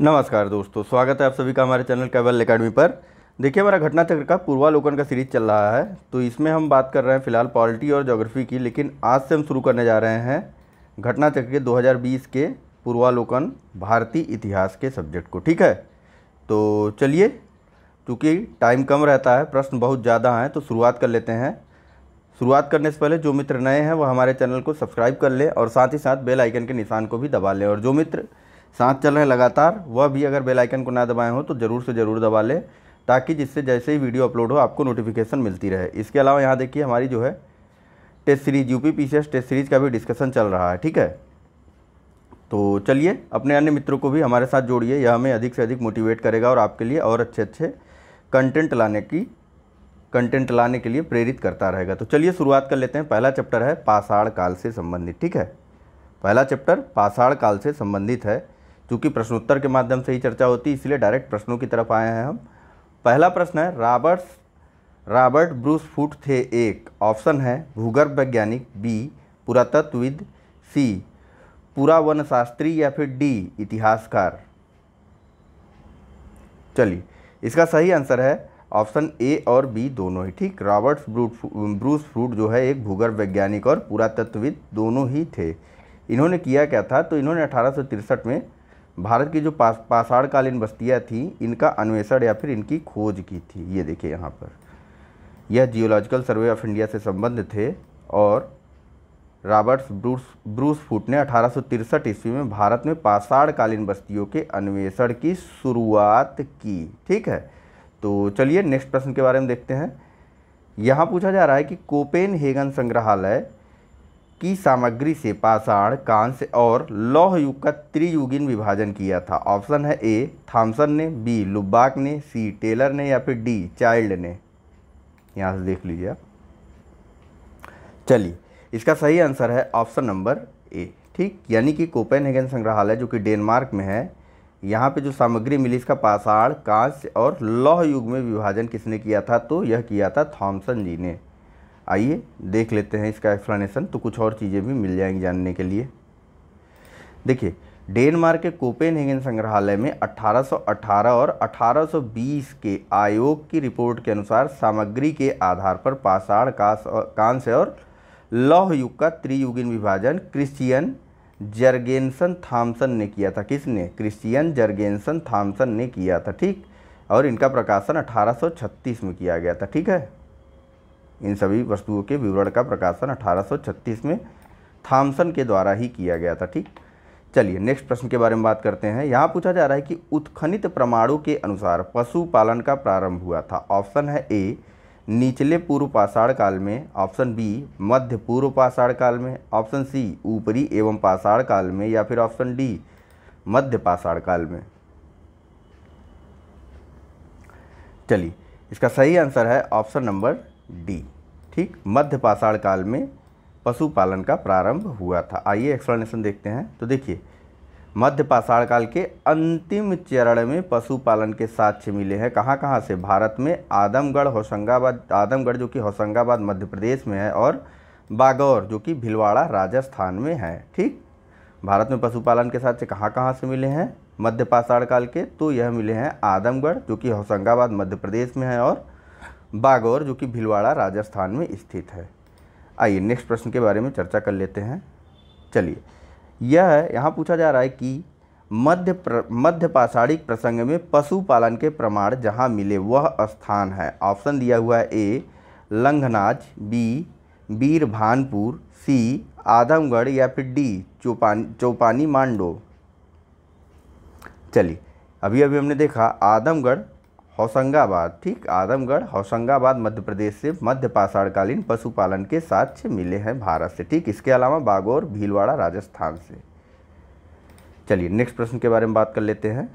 नमस्कार दोस्तों, स्वागत है आप सभी का हमारे चैनल कैबल एकेडमी पर। देखिए, हमारा घटना चक्र का पूर्वालोकन का सीरीज चल रहा है, तो इसमें हम बात कर रहे हैं फिलहाल पॉलिटी और ज्योग्राफी की। लेकिन आज से हम शुरू करने जा रहे हैं घटना चक्र के 2020 के पूर्वालोकन भारतीय इतिहास के सब्जेक्ट को। ठीक है, तो चलिए, क्योंकि टाइम कम रहता है, प्रश्न बहुत ज़्यादा हैं, तो शुरुआत कर लेते हैं। शुरुआत करने से पहले जो मित्र नए हैं वह हमारे चैनल को सब्सक्राइब कर लें और साथ ही साथ बेल आइकन के निशान को भी दबा लें। और जो मित्र साथ चल रहे हैं लगातार, वह भी अगर बेल आइकन को ना दबाए हो तो ज़रूर से ज़रूर दबा लें, ताकि जिससे जैसे ही वीडियो अपलोड हो आपको नोटिफिकेशन मिलती रहे। इसके अलावा यहाँ देखिए, हमारी जो है test series UP PCS test series का भी डिस्कशन चल रहा है। ठीक है, तो चलिए अपने अन्य मित्रों को भी हमारे साथ जोड़िए, यह हमें अधिक से अधिक मोटिवेट करेगा और आपके लिए और अच्छे अच्छे कंटेंट लाने के लिए प्रेरित करता रहेगा। तो चलिए शुरुआत कर लेते हैं। पहला चैप्टर है पाषाण काल से संबंधित। ठीक है, पहला चैप्टर पाषाण काल से संबंधित है। चूँकि प्रश्नोत्तर के माध्यम से ही चर्चा होती है, इसलिए डायरेक्ट प्रश्नों की तरफ आए हैं हम। पहला प्रश्न है, रॉबर्ट ब्रूस फूट थे एक। ऑप्शन है भूगर्भ वैज्ञानिक, बी पुरातत्वविद, सी पुरावनशास्त्री या फिर डी इतिहासकार। चलिए, इसका सही आंसर है ऑप्शन ए और बी दोनों ही। ठीक, रॉबर्ट ब्रूस फूट जो है एक भूगर्भ वैज्ञानिक और पुरातत्वविद दोनों ही थे। इन्होंने किया क्या था, तो इन्होंने 1863 में भारत की जो पाषाणकालीन बस्तियाँ थीं, इनका अन्वेषण या फिर इनकी खोज की थी। ये देखिए यहाँ पर, यह जियोलॉजिकल सर्वे ऑफ इंडिया से संबंध थे और रॉबर्ट ब्रूस फूट ने 1863 ईस्वी में भारत में पाषाणकालीन बस्तियों के अन्वेषण की शुरुआत की। ठीक है, तो चलिए नेक्स्ट प्रश्न के बारे में देखते हैं। यहाँ पूछा जा रहा है कि कोपेनहेगन संग्रहालय की सामग्री से पाषाण, कांस्य और लौह युग का त्रियुगीन विभाजन किया था। ऑप्शन है ए थॉमसन ने, बी लुबाक ने, सी टेलर ने या फिर डी चाइल्ड ने। यहाँ से देख लीजिए आप। चलिए, इसका सही आंसर है ऑप्शन नंबर ए। ठीक, यानी कि कोपेनहेगन संग्रहालय जो कि डेनमार्क में है, यहाँ पे जो सामग्री मिली इसका पाषाण, कांस्य और लौह युग में विभाजन किसने किया था, तो यह किया था थॉमसन जी ने। आइए देख लेते हैं इसका एक्सप्लेनेशन, तो कुछ और चीज़ें भी मिल जाएंगी जानने के लिए। देखिए, डेनमार्क के कोपेनहेगन संग्रहालय में 1818 और 1820 के आयोग की रिपोर्ट के अनुसार सामग्री के आधार पर पाषाण, कांस्य और लौह युग का त्रियुगीन विभाजन क्रिश्चियन जर्गेनसन थॉमसन ने किया था। किसने? क्रिश्चियन जर्गेनसन थॉमसन ने किया था। ठीक, और इनका प्रकाशन 1836 में किया गया था। ठीक है, इन सभी वस्तुओं के विवरण का प्रकाशन 1836 में थॉमसन के द्वारा ही किया गया था। ठीक, चलिए नेक्स्ट प्रश्न के बारे में बात करते हैं। यहाँ पूछा जा रहा है कि उत्खनित प्रमाणों के अनुसार पशुपालन का प्रारंभ हुआ था। ऑप्शन है ए निचले पूर्व पाषाण काल में, ऑप्शन बी मध्य पूर्व पाषाण काल में, ऑप्शन सी ऊपरी एवं पाषाण काल में या फिर ऑप्शन डी मध्य पाषाण काल में। चलिए, इसका सही आंसर है ऑप्शन नंबर डी। ठीक, मध्य पाषाण काल में पशुपालन का प्रारंभ हुआ था। आइए एक्सप्लेनेशन देखते हैं। तो देखिए, मध्य पाषाण काल के अंतिम चरण में पशुपालन के साक्ष्य मिले हैं। कहाँ कहाँ से? भारत में आदमगढ़ जो कि होशंगाबाद मध्य प्रदेश में है, और बागौर जो कि भीलवाड़ा राजस्थान में है। ठीक, भारत में पशुपालन के साक्ष्य कहाँ कहाँ से मिले हैं मध्य पाषाण काल के? तो यह मिले हैं आदमगढ़ जो कि होशंगाबाद मध्य प्रदेश में है, और बागौर जो कि भीलवाड़ा राजस्थान में स्थित है। आइए नेक्स्ट प्रश्न के बारे में चर्चा कर लेते हैं। चलिए, यहाँ पूछा जा रहा है कि मध्य पाषाणिक प्रसंग में पशुपालन के प्रमाण जहाँ मिले वह स्थान है। ऑप्शन दिया हुआ है ए लंघनाज, बी बीरभानपुर, सी आदमगढ़ या फिर डी चौपानी मांडो। चलिए, अभी हमने देखा आदमगढ़ होशंगाबाद। ठीक, आदमगढ़ होशंगाबाद मध्य प्रदेश से मध्य पाषाणकालीन पशुपालन के साक्ष्य मिले हैं भारत से। ठीक, इसके अलावा बागौर भीलवाड़ा राजस्थान से। चलिए नेक्स्ट प्रश्न के बारे में बात कर लेते हैं।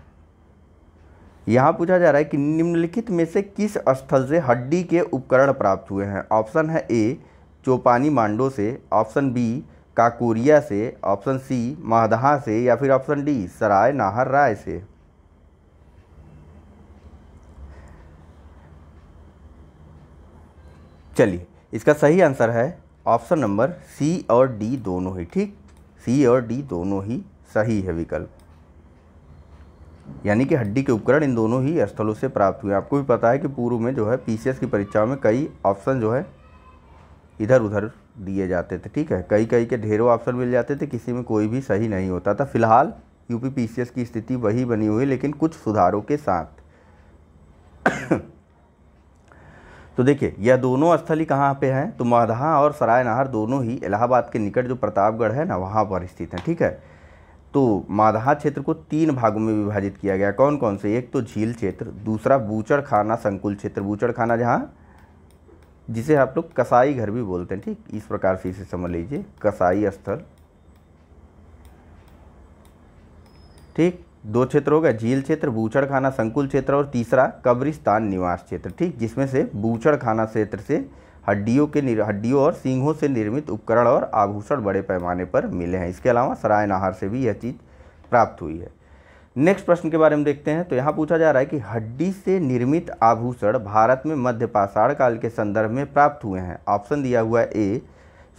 यहाँ पूछा जा रहा है कि निम्नलिखित में से किस स्थल से हड्डी के उपकरण प्राप्त हुए हैं। ऑप्शन है ए चौपानी मांडो से, ऑप्शन बी काकोरिया से, ऑप्शन सी महदहा से या फिर ऑप्शन डी सराय नाहर राय से। चलिए, इसका सही आंसर है ऑप्शन नंबर सी और डी दोनों ही। ठीक, सी और डी दोनों ही सही है विकल्प। यानी कि हड्डी के उपकरण इन दोनों ही स्थलों से प्राप्त हुए। आपको भी पता है कि पूर्व में जो है पीसीएस की परीक्षाओं में कई ऑप्शन जो है इधर उधर दिए जाते थे, ठीक है, कई कई के ढेरों ऑप्शन मिल जाते थे, किसी में कोई भी सही नहीं होता था। फिलहाल यूपी पीसीएस की स्थिति वही बनी हुई है, लेकिन कुछ सुधारों के साथ। तो देखिए यह दोनों स्थल ही कहाँ पे हैं, तो महदहा और सराय नाहर दोनों ही इलाहाबाद के निकट जो प्रतापगढ़ है ना वहाँ पर स्थित हैं, ठीक है। तो मादहा क्षेत्र को 3 भागों में विभाजित किया गया। कौन कौन से? एक तो झील क्षेत्र, दूसरा बूचड़खाना संकुल क्षेत्र, बूचड़खाना जहाँ जिसे आप लोग कसाई घर भी बोलते हैं, ठीक, इस प्रकार से इसे समझ लीजिए, कसाई स्थल, ठीक। 2 क्षेत्र हो गए, झील क्षेत्र, बूचड़खाना संकुल क्षेत्र, और तीसरा कब्रिस्तान निवास क्षेत्र, ठीक, जिसमें से बूचड़खाना क्षेत्र से हड्डियों और सींगों से निर्मित उपकरण और आभूषण बड़े पैमाने पर मिले हैं। इसके अलावा सराय नाहर से भी यह चीज़ प्राप्त हुई है। नेक्स्ट प्रश्न के बारे में देखते हैं। तो यहाँ पूछा जा रहा है कि हड्डी से निर्मित आभूषण भारत में मध्य पाषाण काल के संदर्भ में प्राप्त हुए हैं। ऑप्शन दिया हुआ है ए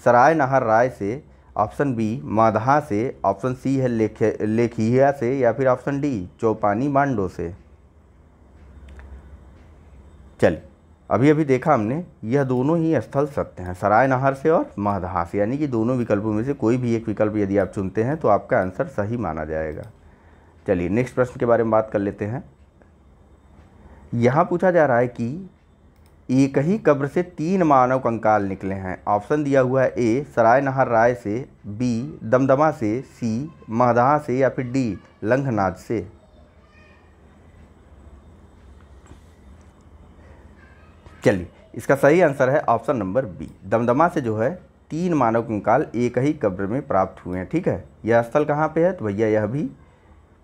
सराय नाहर राय से, ऑप्शन बी मादहा से, ऑप्शन सी है लेखिया से, या फिर ऑप्शन डी चौपानी मांडो से। चलिए अभी अभी देखा हमने, यह दोनों ही स्थल सत्य हैं, सराय नाहर से और महदहा से, यानी कि दोनों विकल्पों में से कोई भी एक विकल्प यदि आप चुनते हैं तो आपका आंसर सही माना जाएगा। चलिए नेक्स्ट प्रश्न के बारे में बात कर लेते हैं। यहाँ पूछा जा रहा है कि एक ही कब्र से 3 मानव कंकाल निकले हैं। ऑप्शन दिया हुआ है ए सराय नाहर राय से, बी दमदमा से, सी महदहा से, या फिर डी लंघनाद से। चलिए इसका सही आंसर है ऑप्शन नंबर बी, दमदमा से जो है 3 मानव कंकाल एक ही कब्र में प्राप्त हुए हैं, ठीक है। यह स्थल कहाँ पे है? तो भैया यह भी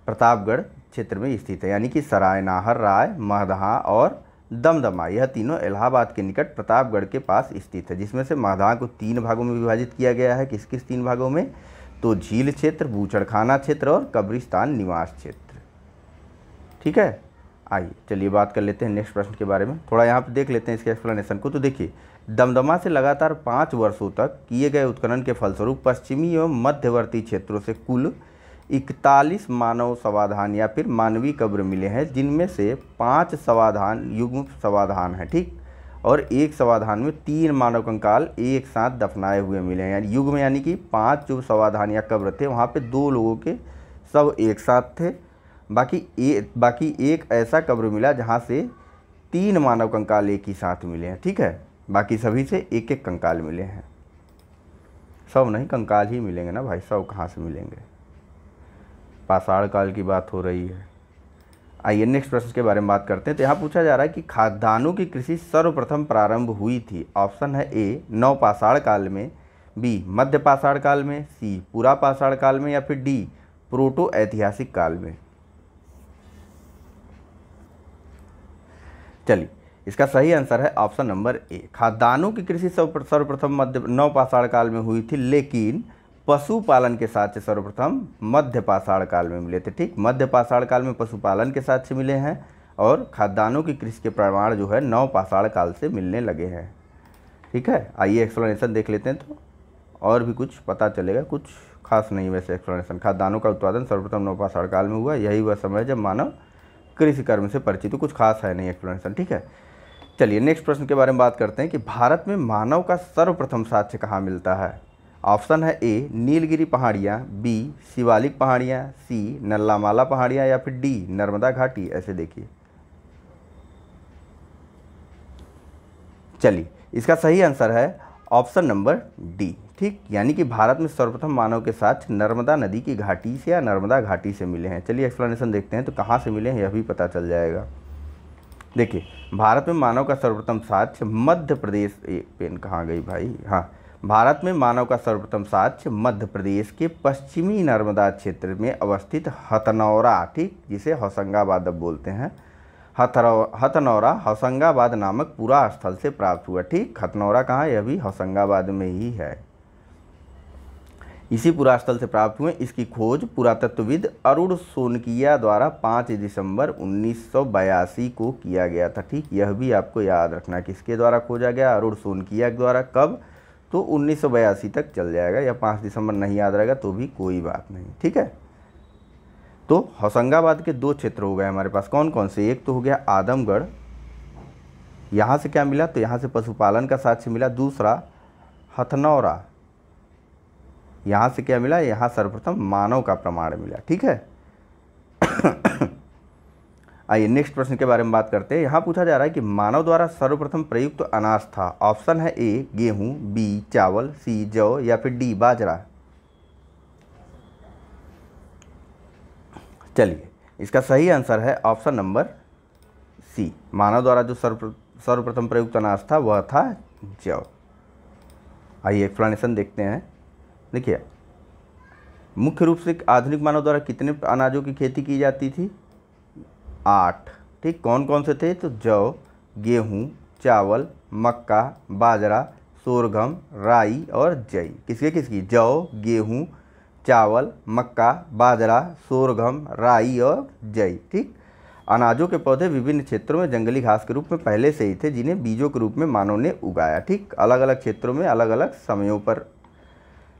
प्रतापगढ़ क्षेत्र में स्थित है, यानी कि सराय नाहर राय, महदहा और दमदमा, यह तीनों इलाहाबाद के निकट प्रतापगढ़ के पास स्थित है, जिसमें से महदहा को 3 भागों में विभाजित किया गया है। किस किस 3 भागों में? तो झील क्षेत्र, बूचड़खाना क्षेत्र और कब्रिस्तान निवास क्षेत्र, ठीक है। आइए चलिए बात कर लेते हैं नेक्स्ट प्रश्न के बारे में, थोड़ा यहाँ पे देख लेते हैं इसके एक्सप्लेनेशन को। तो देखिए दमदमा से लगातार 5 वर्षों तक किए गए उत्खनन के फलस्वरूप पश्चिमी एवं मध्यवर्ती क्षेत्रों से कुल 41 मानव समाधान या फिर मानवीय कब्र मिले हैं, जिनमें से 5 समाधान युग्म समाधान है, ठीक, और एक समाधान में 3 मानव कंकाल एक साथ दफनाए हुए मिले हैं। यानी युग्म यानी कि 5 जो समाधान या कब्र थे वहाँ पे 2 लोगों के सब एक साथ थे, बाकी एक ऐसा कब्र मिला जहाँ से 3 मानव कंकाल एक ही साथ मिले हैं, ठीक है। बाकी सभी से एक एक कंकाल मिले हैं, सब नहीं कंकाल ही मिलेंगे ना भाई, सब कहाँ से मिलेंगे, पाषाण काल की बात हो रही है। आइए नेक्स्ट प्रश्न के बारे में बात करते हैं। तो यहाँ पूछा जा रहा है कि खाद्यान्नों की कृषि सर्वप्रथम प्रारंभ हुई थी। ऑप्शन है ए नवपाषाण काल में, बी मध्य पाषाण काल में, सी पुरा पाषाण काल में, या फिर डी प्रोटो ऐतिहासिक काल में। चलिए इसका सही आंसर है ऑप्शन नंबर ए, खाद्यान्नों की कृषि सर्वप्रथम मध्य नवपाषाण काल में हुई थी, लेकिन पशुपालन के साक्ष्य सर्वप्रथम मध्य पाषाण काल में मिले थे, ठीक। मध्य पाषाण काल में पशुपालन के साक्ष्य मिले हैं और खाद्यान्नों की कृषि के प्रमाण जो है नवपाषाण काल से मिलने लगे हैं, ठीक है। आइए एक्सप्लेनेशन देख लेते हैं तो और भी कुछ पता चलेगा, कुछ खास नहीं वैसे एक्सप्लेनेशन। खाद्यान्नों का उत्पादन सर्वप्रथम नवपाषाण काल में हुआ, यही वह समय जब मानव कृषि कर्म से परिचित, तो कुछ खास है नहीं एक्सप्लेनेशन, ठीक है। चलिए नेक्स्ट प्रश्न के बारे में बात करते हैं कि भारत में मानव का सर्वप्रथम साक्ष्य कहाँ मिलता है। ऑप्शन है ए नीलगिरी पहाड़ियाँ, बी शिवालिक पहाड़ियाँ, सी नल्लामाला पहाड़ियाँ, या फिर डी नर्मदा घाटी। ऐसे देखिए, चलिए इसका सही आंसर है ऑप्शन नंबर डी, ठीक, यानी कि भारत में सर्वप्रथम मानव के साक्ष्य नर्मदा नदी की घाटी से या नर्मदा घाटी से मिले हैं। चलिए एक्सप्लेनेशन देखते हैं तो कहाँ से मिले हैं यह भी पता चल जाएगा। देखिए भारत में मानव का सर्वप्रथम साक्ष्य मध्य प्रदेश, एक पेन कहाँ गई भाई, हाँ, भारत में मानव का सर्वप्रथम साक्ष्य मध्य प्रदेश के पश्चिमी नर्मदा क्षेत्र में अवस्थित हथनौरा, ठीक, जिसे होशंगाबाद अब बोलते हैं, हथनौरा होशंगाबाद नामक पुरा स्थल से प्राप्त हुआ, ठीक। हथनौरा कहाँ, यह भी होशंगाबाद में ही है, इसी पुरा स्थल से प्राप्त हुए। इसकी खोज पुरातत्वविद अरुण सोनकिया द्वारा 5 दिसंबर 1982 को किया गया था, ठीक। यह भी आपको याद रखना, किसके द्वारा खोजा गया, अरुण सोनकिया के द्वारा। कब, तो 1982 तक चल जाएगा, या 5 दिसंबर नहीं याद रहेगा तो भी कोई बात नहीं, ठीक है। तो होशंगाबाद के 2 क्षेत्र हो गए हमारे पास, कौन कौन से, एक तो हो गया आदमगढ़, यहाँ से क्या मिला, तो यहाँ से पशुपालन का साक्ष्य मिला। दूसरा हथनौरा, यहाँ से क्या मिला, यहाँ सर्वप्रथम मानव का प्रमाण मिला। ठीक है। आइए नेक्स्ट प्रश्न के बारे में बात करते हैं। यहाँ पूछा जा रहा है कि मानव द्वारा सर्वप्रथम प्रयुक्त अनाज था। ऑप्शन है ए गेहूं, बी चावल, सी जौ या फिर डी बाजरा। चलिए इसका सही आंसर है ऑप्शन नंबर सी। मानव द्वारा जो सर्वप्रथम प्रयुक्त अनाज था वह था जौ। आइए एक्सप्लेनेशन देखते हैं। देखिए मुख्य रूप से आधुनिक मानव द्वारा कितने अनाजों की खेती की जाती थी, 8। ठीक, कौन कौन से थे, तो जौ, गेहूं, चावल, मक्का, बाजरा, सोरगम, राई और जई। किसकी, जौ, गेहूं, चावल, मक्का, बाजरा, सोरगम, राई और जई। ठीक, अनाजों के पौधे विभिन्न क्षेत्रों में जंगली घास के रूप में पहले से ही थे, जिन्हें बीजों के रूप में मानव ने उगाया। ठीक, अलग अलग क्षेत्रों में अलग अलग समयों पर।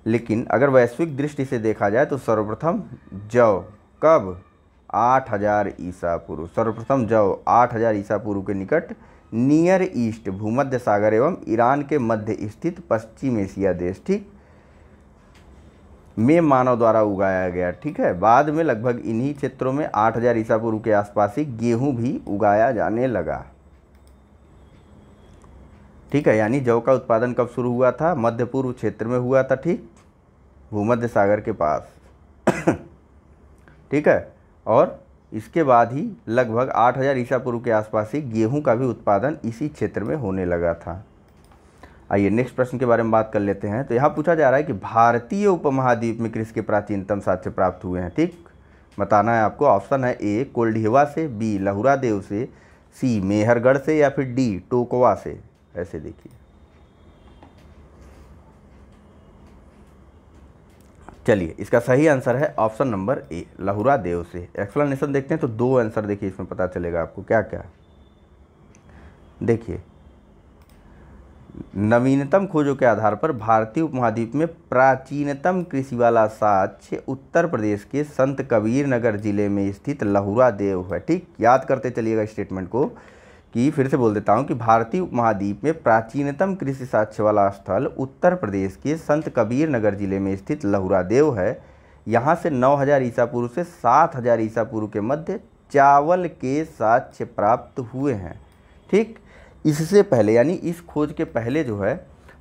लेकिन अगर वैश्विक दृष्टि से देखा जाए तो सर्वप्रथम जौ कब, 8000 ईसा पूर्व। सर्वप्रथम जौ 8000 ईसा पूर्व के निकट नियर ईस्ट, भूमध्य सागर एवं ईरान के मध्य स्थित पश्चिम एशिया देश, ठीक, में मानव द्वारा उगाया गया। ठीक है, बाद में लगभग इन्हीं क्षेत्रों में 8000 ईसा पूर्व के आसपास ही गेहूं भी उगाया जाने लगा। ठीक है, यानी जौ का उत्पादन कब शुरू हुआ था, मध्य पूर्व क्षेत्र में हुआ था। ठीक, भूमध्य सागर के पास। ठीक है, और इसके बाद ही लगभग 8000 ईसा पूर्व के आसपास ही गेहूं का भी उत्पादन इसी क्षेत्र में होने लगा था। आइए नेक्स्ट प्रश्न के बारे में बात कर लेते हैं। तो यहाँ पूछा जा रहा है कि भारतीय उपमहाद्वीप में कृषि के प्राचीनतम साक्ष्य प्राप्त हुए हैं। ठीक, बताना है आपको। ऑप्शन है ए कोल्ढिवा से, बी लहुरा देव से, सी मेहरगढ़ से या फिर डी टोकवा से। ऐसे देखिए, चलिए इसका सही आंसर है ऑप्शन नंबर ए लहुरा देव से। एक्सप्लेनेशन देखते हैं तो 2 आंसर देखिए इसमें पता चलेगा आपको क्या क्या। देखिए नवीनतम खोजों के आधार पर भारतीय उपमहाद्वीप में प्राचीनतम कृषि वाला साक्ष्य उत्तर प्रदेश के संत कबीर नगर जिले में स्थित लहुरा देव है। ठीक, याद करते चलिएगा स्टेटमेंट को, कि फिर से बोल देता हूं कि भारतीय उपमहाद्वीप में प्राचीनतम कृषि साक्ष्य वाला स्थल उत्तर प्रदेश के संत कबीर नगर जिले में स्थित लहुरा देव है। यहाँ से 9000 ईसा पूर्व से 7000 ईसा पूर्व के मध्य चावल के साक्ष्य प्राप्त हुए हैं। ठीक, इससे पहले यानी इस खोज के पहले जो है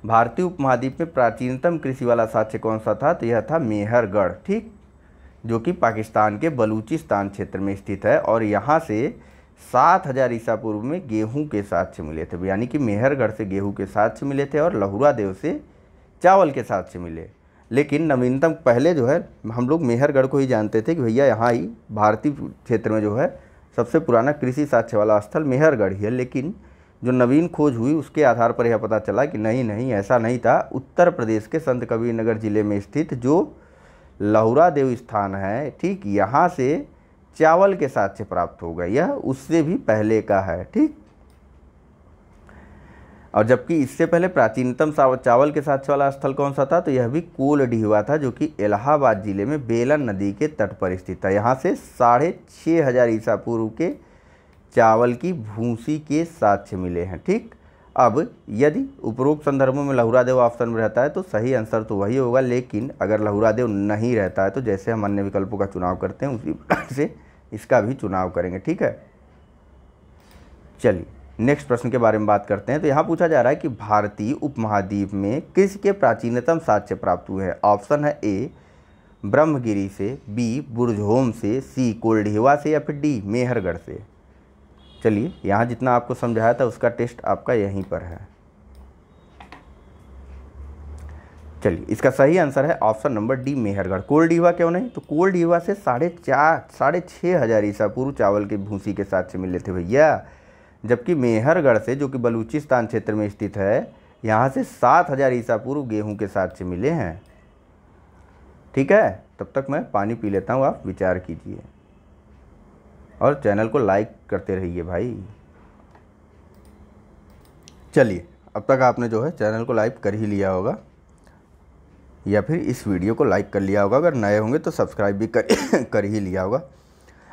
भारतीय उपमहाद्वीप में प्राचीनतम कृषि वाला साक्ष्य कौन सा था, तो यह था मेहरगढ़। ठीक, जो कि पाकिस्तान के बलूचिस्तान क्षेत्र में स्थित है, और यहाँ से 7000 ईसा पूर्व में गेहूं के साक्ष्य मिले थे। यानी कि मेहरगढ़ से गेहूं के साक्ष्य मिले थे और लहुरा देव से चावल के साक्ष्य मिले। लेकिन नवीनतम पहले जो है हम लोग मेहरगढ़ को ही जानते थे कि भैया यहाँ ही भारतीय क्षेत्र में जो है सबसे पुराना कृषि साक्ष्य वाला स्थल मेहरगढ़ ही है। लेकिन जो नवीन खोज हुई उसके आधार पर यह पता चला कि नहीं ऐसा नहीं था। उत्तर प्रदेश के संत कबीर नगर जिले में स्थित जो लहुरा देव स्थान है, ठीक, यहाँ से चावल के साक्ष्य प्राप्त हो गए। यह उससे भी पहले का है। ठीक, और जबकि इससे पहले प्राचीनतम चावल के साक्ष्य वाला स्थल कौन सा था, तो यह भी कोल्ढिवा था, जो कि इलाहाबाद जिले में बेलन नदी के तट पर स्थित था। यहाँ से 6500 ईसा पूर्व के चावल की भूसी के साक्ष्य मिले हैं। ठीक, अब यदि उपरोक्त संदर्भों में लहुरा देव ऑप्शन में रहता है तो सही आंसर तो वही होगा। लेकिन अगर लहुरा देव नहीं रहता है तो जैसे हम अन्य विकल्पों का चुनाव करते हैं उसी प्रकार से इसका भी चुनाव करेंगे। ठीक है, चलिए नेक्स्ट प्रश्न के बारे में बात करते हैं। तो यहाँ पूछा जा रहा है कि भारतीय उपमहाद्वीप में कृषि के प्राचीनतम साक्ष्य प्राप्त हुए हैं। ऑप्शन है ए ब्रह्मगिरी से, बी बुरझोम से, सी कोल्ढिवा से या फिर डी मेहरगढ़ से। चलिए यहाँ जितना आपको समझाया था उसका टेस्ट आपका यहीं पर है। चलिए इसका सही आंसर है ऑप्शन नंबर डी मेहरगढ़। कोल्ढिवा क्यों नहीं, तो कोल्ढिवा से 6500 ईसा पूर्व चावल के भूसी के साक्ष्य मिले थे भैया। जबकि मेहरगढ़ से, जो कि बलूचिस्तान क्षेत्र में स्थित है, यहाँ से 7000 ईसा पूर्व गेहूं के साक्ष्य मिले हैं। ठीक है, तब तक मैं पानी पी लेता हूँ, आप विचार कीजिए और चैनल को लाइक करते रहिए भाई। चलिए अब तक आपने जो है चैनल को लाइक कर ही लिया होगा या फिर इस वीडियो को लाइक कर लिया होगा। अगर नए होंगे तो सब्सक्राइब भी कर ही लिया होगा।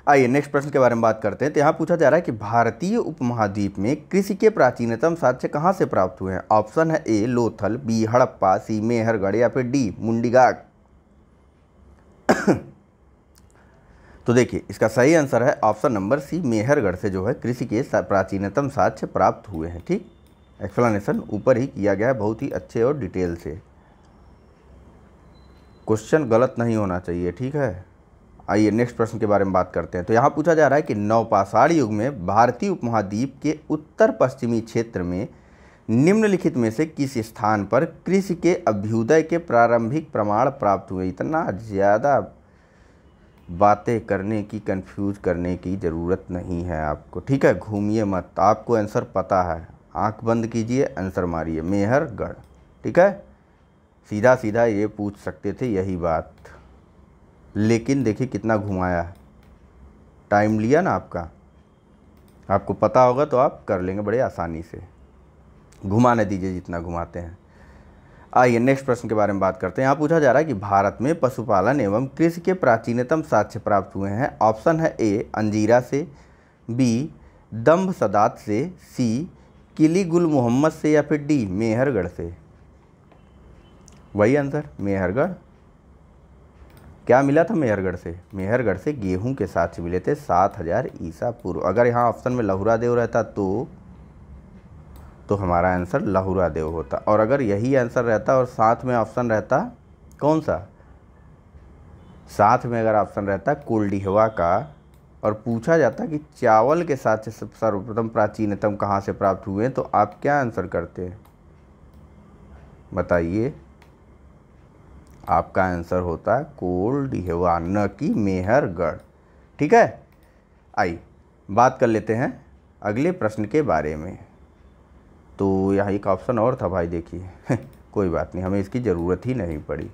आइए नेक्स्ट प्रश्न के बारे में बात करते हैं। तो यहाँ पूछा जा रहा है कि भारतीय उपमहाद्वीप में कृषि के प्राचीनतम साक्ष्य कहाँ से प्राप्त हुए हैं। ऑप्शन है ए लोथल, बी हड़प्पा, सी मेहरगढ़ या फिर डी मुंडीगाग। तो देखिए इसका सही आंसर है ऑप्शन नंबर सी, मेहरगढ़ से जो है कृषि के प्राचीनतम साक्ष्य प्राप्त हुए हैं। ठीक, एक्सप्लेनेशन ऊपर ही किया गया है बहुत ही अच्छे और डिटेल से, क्वेश्चन गलत नहीं होना चाहिए। ठीक है, आइए नेक्स्ट प्रश्न के बारे में बात करते हैं। तो यहाँ पूछा जा रहा है कि नवपाषाण युग में भारतीय उपमहाद्वीप के उत्तर पश्चिमी क्षेत्र में निम्नलिखित में से किस स्थान पर कृषि के अभ्युदय के प्रारंभिक प्रमाण प्राप्त हुए। इतना ज़्यादा बातें करने की, कंफ्यूज करने की ज़रूरत नहीं है आपको। ठीक है, घूमिए मत, आपको आंसर पता है, आंख बंद कीजिए, आंसर मारिए, मेहरगढ़। ठीक है, सीधा सीधा ये पूछ सकते थे यही बात, लेकिन देखिए कितना घुमाया है, टाइम लिया ना आपका। आपको पता होगा तो आप कर लेंगे बड़े आसानी से, घुमाने दीजिए जितना घुमाते हैं। आइए नेक्स्ट प्रश्न के बारे में बात करते हैं। यहाँ पूछा जा रहा है कि भारत में पशुपालन एवं कृषि के प्राचीनतम साक्ष्य प्राप्त हुए हैं। ऑप्शन है ए अंजीरा से, बी दम्भ सदात से, सी किली गुल मोहम्मद से या फिर डी मेहरगढ़ से। वही आंसर मेहरगढ़। क्या मिला था मेहरगढ़ से? मेहरगढ़ से गेहूं के साक्ष्य मिले थे 7000 ईसा पूर्व। अगर यहाँ ऑप्शन में लहुरा देव रहता तो हमारा आंसर लहुरा देव होता, और अगर यही आंसर रहता और साथ में ऑप्शन रहता कौन सा, साथ में अगर ऑप्शन रहता कोल्डिहवा का, और पूछा जाता कि चावल के साक्ष्य सर्वप्रथम प्राचीनतम कहाँ से प्राप्त हुए, तो आप क्या आंसर करते हैं बताइए। आपका आंसर होता है कोल्डिहवा, न कि मेहरगढ़। ठीक है, आइए बात कर लेते हैं अगले प्रश्न के बारे में। तो यहाँ एक ऑप्शन और था भाई, देखिए कोई बात नहीं, हमें इसकी ज़रूरत ही नहीं पड़ी।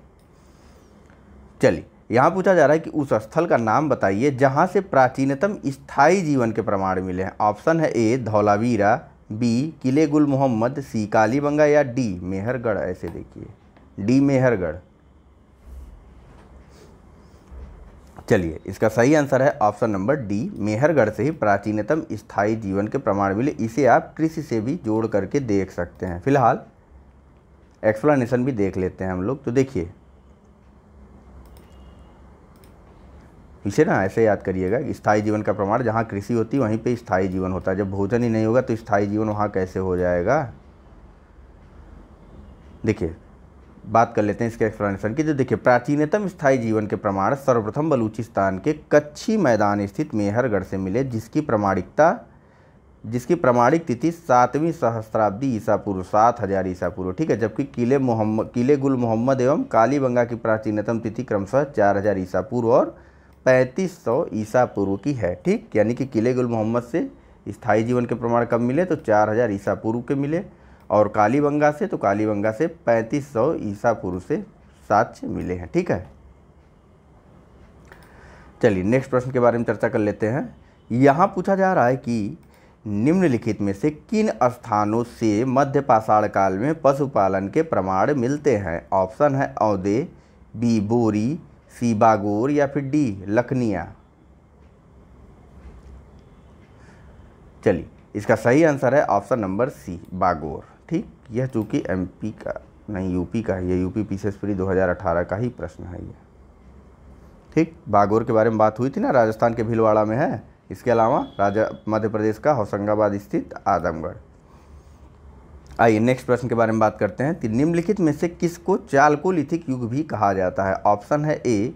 चलिए यहाँ पूछा जा रहा है कि उस स्थल का नाम बताइए जहाँ से प्राचीनतम स्थायी जीवन के प्रमाण मिले हैं। ऑप्शन है ए धौलावीरा, बी किले गुल मोहम्मद, सी कालीबंगा या डी मेहरगढ़। ऐसे देखिए डी मेहरगढ़। चलिए इसका सही आंसर है ऑप्शन नंबर डी, मेहरगढ़ से ही प्राचीनतम स्थायी जीवन के प्रमाण मिले। इसे आप कृषि से भी जोड़ करके देख सकते हैं। फिलहाल एक्सप्लेनेशन भी देख लेते हैं हम लोग। तो देखिए इसे ना ऐसे याद करिएगा कि स्थायी जीवन का प्रमाण जहाँ कृषि होती है वहीं पे स्थायी जीवन होता है। जब भोजन ही नहीं होगा तो स्थायी जीवन वहाँ कैसे हो जाएगा। देखिए बात कर लेते हैं इसके एक्सप्लेनेशन की। तो देखिए प्राचीनतम स्थायी जीवन के प्रमाण सर्वप्रथम बलूचिस्तान के कच्छी मैदान स्थित मेहरगढ़ से मिले, जिसकी प्रमाणिक तिथि 7वीं सहस्त्राब्दी ईसा पूर्व, 7000 ईसा पूर्व। ठीक है, जबकि किले गुल मोहम्मद एवं कालीबंगा की प्राचीनतम तिथि क्रमशः 4000 ईसा पूर्व और 3500 ईसा पूर्व की है। ठीक, यानी कि किले गुल मोहम्मद से स्थायी जीवन के प्रमाण कब मिले, तो 4000 ईसा पूर्व के मिले, और कालीबंगा से 3500 ईसा पूर्व से साक्ष्य मिले हैं। ठीक है, चलिए नेक्स्ट प्रश्न के बारे में चर्चा कर लेते हैं। यहाँ पूछा जा रहा है कि निम्नलिखित में से किन स्थानों से मध्य पाषाण काल में पशुपालन के प्रमाण मिलते हैं। ऑप्शन है औदे, बी बोरी, सी बागोर या फिर डी लखनिया। चलिए इसका सही आंसर है ऑप्शन नंबर सी बागोर। ठीक, यह चूँकि एमपी का नहीं यूपी का है, ये यूपी पीसीएस प्री 2018 का ही प्रश्न है ये। ठीक, बागोर के बारे में बात हुई थी ना, राजस्थान के भीलवाड़ा में है। इसके अलावा मध्य प्रदेश का होशंगाबाद स्थित आजमगढ़। आइए नेक्स्ट प्रश्न के बारे में बात करते हैं। निम्नलिखित में से किसको चालकोलिथिक युग भी कहा जाता है। ऑप्शन है ए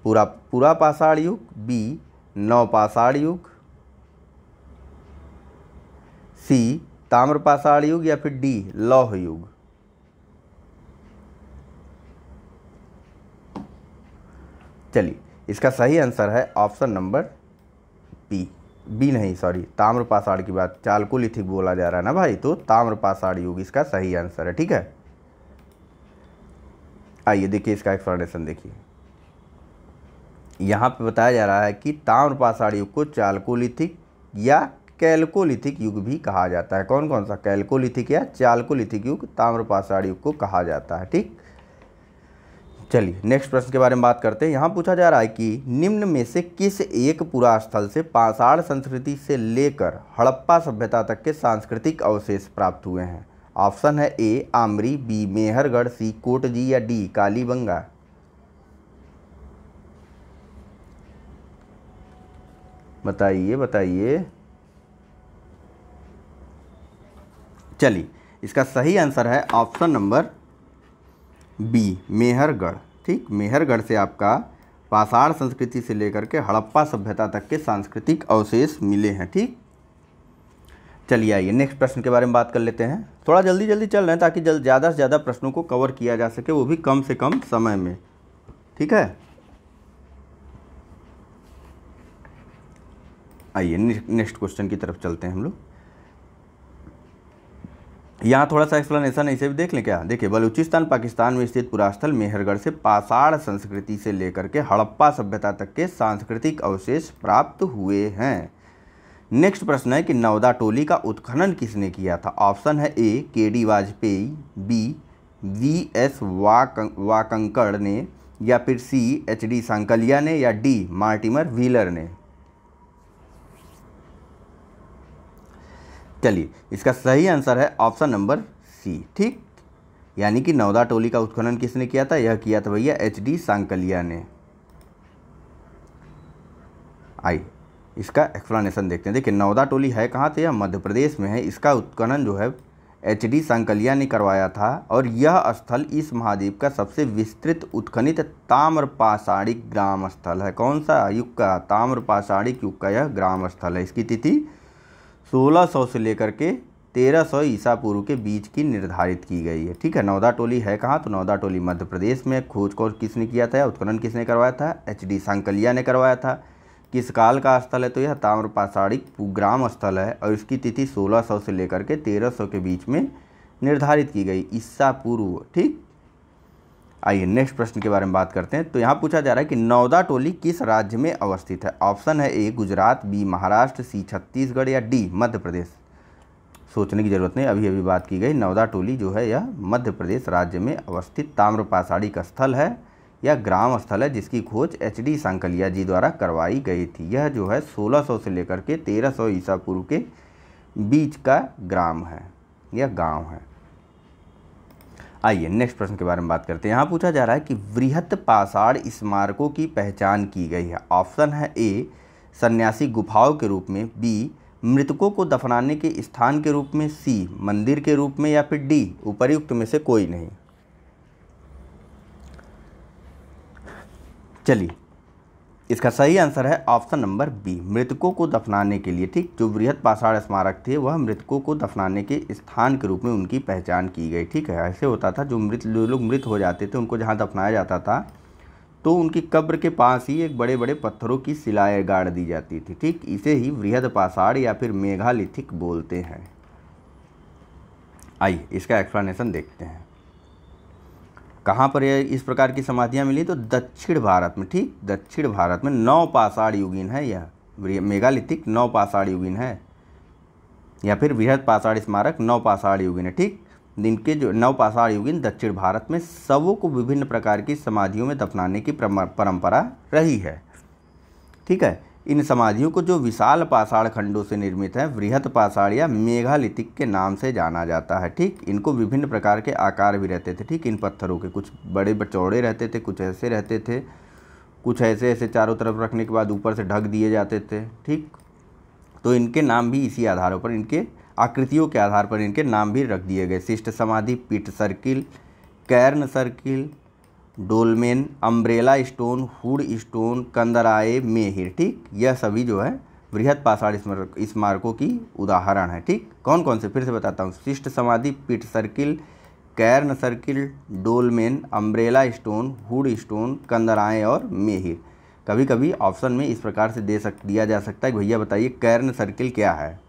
पूरा पाषाण युग, बी नवपाषाण युग, सी ताम्रपाषाण युग या फिर डी लौह युग। चलिए इसका सही आंसर है ऑप्शन नंबर बी नहीं सॉरी, ताम्रपाषाण की बात, चालकोलिथिक बोला जा रहा है ना भाई, तो ताम्रपाषाण युग इसका सही आंसर है। ठीक है, आइए देखिए इसका एक्सप्लेनेशन देखिए। यहाँ पे बताया जा रहा है कि ताम्रपाषाण युग को चालकोलिथिक या कैल्कोलिथिक युग भी कहा जाता है। कौन कौन सा, कैल्कोलिथिक या चालकोलिथिक युग ताम्रपाषाण युग को कहा जाता है। ठीक, चलिए नेक्स्ट प्रश्न के बारे में बात करते हैं। यहाँ पूछा जा रहा है कि निम्न में से किस एक पुरा स्थल से पाषाण संस्कृति से लेकर हड़प्पा सभ्यता तक के सांस्कृतिक अवशेष प्राप्त हुए हैं। ऑप्शन है ए आमरी, बी मेहरगढ़, सी कोटजी या डी कालीबंगा। बताइए बताइए। चलिए इसका सही आंसर है ऑप्शन नंबर बी मेहरगढ़। ठीक, मेहरगढ़ से आपका पाषाण संस्कृति से लेकर के हड़प्पा सभ्यता तक के सांस्कृतिक अवशेष मिले हैं। ठीक, चलिए आइए नेक्स्ट प्रश्न के बारे में बात कर लेते हैं। थोड़ा जल्दी जल्दी चल रहे हैं ताकि ज़्यादा से ज़्यादा प्रश्नों को कवर किया जा सके, वो भी कम से कम समय में। ठीक है, आइए नेक्स्ट क्वेश्चन की तरफ चलते हैं हम लोग। यहाँ थोड़ा सा एक्सप्लेनेशन ऐसे भी देख लें क्या। देखिए, बलूचिस्तान पाकिस्तान में स्थित पुरास्थल मेहरगढ़ से पाषाण संस्कृति से लेकर के हड़प्पा सभ्यता तक के सांस्कृतिक अवशेष प्राप्त हुए हैं। नेक्स्ट प्रश्न है कि नवदा टोली का उत्खनन किसने किया था। ऑप्शन है A KD. Vajpeyi, B VS. Wakankar ने, या फिर सी एच.डी. सांकलिया ने, या डी मार्टिमर व्हीलर ने। चलिए इसका सही आंसर है ऑप्शन नंबर सी। ठीक, यानी कि नवदा टोली का उत्खनन किसने किया था, यह किया था भैया एच.डी. सांकलिया ने। आइए इसका एक्सप्लेनेशन देखते हैं। देखिए, नवदा टोली है कहाँ थे, यह मध्य प्रदेश में है। इसका उत्खनन जो है एच.डी. सांकलिया ने करवाया था और यह स्थल इस महाद्वीप का सबसे विस्तृत उत्खनित ताम्रपाषाणिक ग्राम स्थल है। कौन सा युग का, ताम्रपाषाणिक युग का यह ग्राम स्थल है। इसकी तिथि 1600 से लेकर के 1300 ईसा पूर्व के बीच की निर्धारित की गई है। ठीक है, नवदा टोली है कहाँ, तो नवदा टोली मध्य प्रदेश में। खोज किसने किया था, उत्खनन किसने करवाया था, एच.डी. सांकलिया ने करवाया था। किस काल का स्थल है, तो यह ताम्रपाषाणिक ग्राम स्थल है और इसकी तिथि 1600 से लेकर के 1300 के बीच में निर्धारित की गई, ईसा पूर्व। ठीक, आइए नेक्स्ट प्रश्न के बारे में बात करते हैं। तो यहाँ पूछा जा रहा है कि नवदा टोली किस राज्य में अवस्थित है। ऑप्शन है ए गुजरात, बी महाराष्ट्र, सी छत्तीसगढ़, या डी मध्य प्रदेश। सोचने की जरूरत नहीं, अभी अभी बात की गई। नवदा टोली जो है यह मध्य प्रदेश राज्य में अवस्थित ताम्रपाषाणिक स्थल है या ग्राम स्थल है, जिसकी खोज एच.डी. सांकलिया जी द्वारा करवाई गई थी। यह जो है 1600 से लेकर के 1300 ईसा पूर्व के बीच का ग्राम है या गाँव है। आइए नेक्स्ट प्रश्न के बारे में बात करते हैं। यहाँ पूछा जा रहा है कि वृहत पाषाण स्मारकों की पहचान की गई है। ऑप्शन है ए सन्यासी गुफाओं के रूप में, बी मृतकों को दफनाने के स्थान के रूप में, सी मंदिर के रूप में, या फिर डी उपर्युक्त में से कोई नहीं। चलिए इसका सही आंसर है ऑप्शन नंबर बी मृतकों को दफनाने के लिए। ठीक, जो वृहत पाषाण स्मारक थे वह मृतकों को दफनाने के स्थान के रूप में उनकी पहचान की गई। ठीक है, ऐसे होता था जो लोग मृत हो जाते थे उनको जहाँ दफनाया जाता था तो उनकी कब्र के पास ही एक बड़े बड़े पत्थरों की शिलाएं गाड़ दी जाती थी। ठीक, इसे ही वृहत पाषाण या फिर मेगालिथिक बोलते हैं। आइए इसका एक्सप्लेनेशन देखते हैं। कहाँ पर यह इस प्रकार की समाधियाँ मिली, तो दक्षिण भारत में। ठीक, दक्षिण भारत में नवपाषाण युगीन है यह मेगालिथिक नवपाषाण युगीन है, या फिर वृहत पाषाण स्मारक नवपाषाण युगीन है। ठीक, इनके जो नवपाषाण युगीन दक्षिण भारत में शवों को विभिन्न प्रकार की समाधियों में दफनाने की परंपरा रही है। ठीक है, इन समाधियों को जो विशाल पाषाण खंडों से निर्मित है वृहत पाषाण या मेगालिथिक के नाम से जाना जाता है। ठीक, इनको विभिन्न प्रकार के आकार भी रहते थे। ठीक, इन पत्थरों के कुछ बड़े चौड़े रहते थे, कुछ ऐसे रहते थे, कुछ ऐसे ऐसे चारों तरफ रखने के बाद ऊपर से ढक दिए जाते थे। ठीक, तो इनके नाम भी इसी आधारों पर, इनके आकृतियों के आधार पर इनके नाम भी रख दिए गए। शिष्ट समाधि, peat circle, cairn circle, dolmen, umbrella stone, hood stone, कंदराए, मेहिर। ठीक, यह सभी जो है वृहत पाषाण स्मारकों की उदाहरण है। ठीक, कौन कौन से, फिर से बताता हूँ। शिष्ट समाधि, peat circle, cairn circle, dolmen, umbrella stone, hood stone, कंदराए और मेहिर। कभी कभी ऑप्शन में इस प्रकार से दिया जा सकता है कि भैया बताइए कैर्न सर्किल क्या है,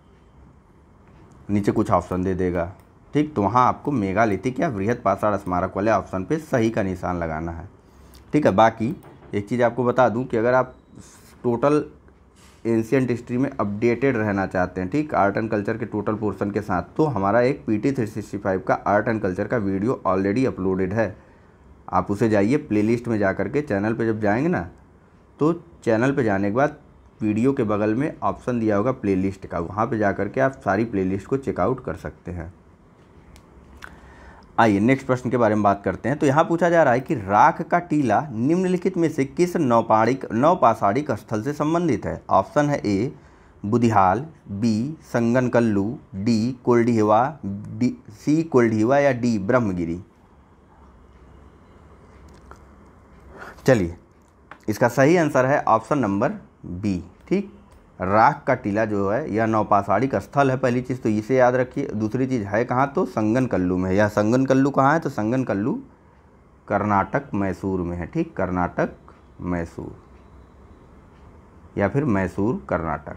नीचे कुछ ऑप्शन दे देगा। ठीक, तो वहाँ आपको मेगालिथिक या वृहत पाषाण स्मारक वाले ऑप्शन पे सही का निशान लगाना है। ठीक है, बाकी एक चीज़ आपको बता दूं कि अगर आप टोटल एंशिएंट हिस्ट्री में अपडेटेड रहना चाहते हैं, ठीक, आर्ट एंड कल्चर के टोटल पोर्शन के साथ, तो हमारा एक PT 365 का आर्ट एंड कल्चर का वीडियो ऑलरेडी अपलोडेड है। आप उसे जाइए प्लेलिस्ट में जा कर के, चैनल पे जब जाएंगे ना तो चैनल पे जाने के बाद वीडियो के बगल में ऑप्शन दिया होगा प्लेलिस्ट का, वहाँ पे जा कर के आप सारी प्लेलिस्ट को चेकआउट कर सकते हैं। आइए नेक्स्ट प्रश्न के बारे में बात करते हैं। तो यहाँ पूछा जा रहा है कि राख का टीला निम्नलिखित में से किस नौपाषाणिक स्थल से संबंधित है। ऑप्शन है ए बुधिहाल, बी संगनकल्लू, डी कोल्डीहवा, सी कोल्डीहवा या डी ब्रह्मगिरी। चलिए इसका सही आंसर है ऑप्शन नंबर बी। ठीक, राख का टीला जो है यह नौपाषाणिक स्थल है, पहली चीज़ तो इसे याद रखिए। दूसरी चीज़ है कहाँ, तो संगनकल्लू में है। यह संगनकल्लू कहाँ है, तो संगनकल्लू कर्नाटक मैसूर में है। ठीक, कर्नाटक मैसूर या फिर मैसूर कर्नाटक,